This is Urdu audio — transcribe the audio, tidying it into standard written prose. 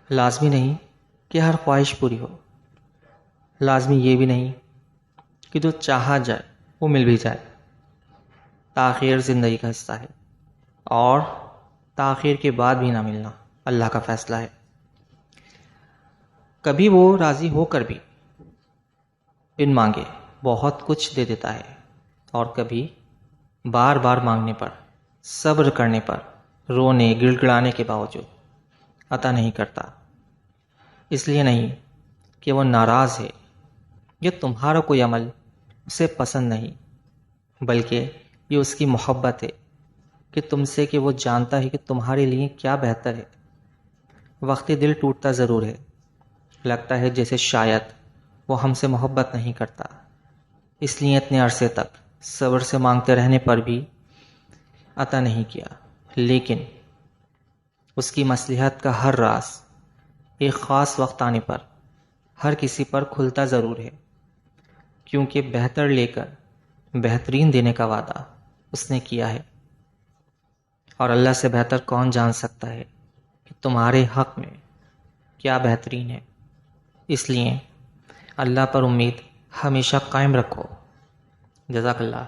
لازمی نہیں کہ ہر خواہش پوری ہو، لازمی یہ بھی نہیں کہ جو چاہا جائے وہ مل بھی جائے۔ تاخیر زندگی کا حصہ ہے، اور تاخیر کے بعد بھی نہ ملنا اللہ کا فیصلہ ہے۔ کبھی وہ راضی ہو کر بھی بن مانگے بہت کچھ دے دیتا ہے، اور کبھی بار بار مانگنے پر، صبر کرنے پر، رونے گڑ گڑانے کے باوجود عطا نہیں کرتا۔ اس لیے نہیں کہ وہ ناراض ہے یا تمہارا کوئی عمل اسے پسند نہیں، بلکہ یہ اس کی محبت ہے کہ تم سے، کہ وہ جانتا ہے کہ تمہارے لیے کیا بہتر ہے۔ وقتی دل ٹوٹتا ضرور ہے، لگتا ہے جیسے شاید وہ ہم سے محبت نہیں کرتا، اس لیے اتنے عرصے تک صبر سے مانگتے رہنے پر بھی عطا نہیں کیا۔ لیکن اس کی مصلحت کا ہر راز ایک خاص وقت آنے پر ہر کسی پر کھلتا ضرور ہے، کیونکہ بہتر لے کر بہترین دینے کا وعدہ اس نے کیا ہے، اور اللہ سے بہتر کون جان سکتا ہے کہ تمہارے حق میں کیا بہترین ہے۔ اس لیے اللہ پر امید ہمیشہ قائم رکھو۔ جزاک اللہ۔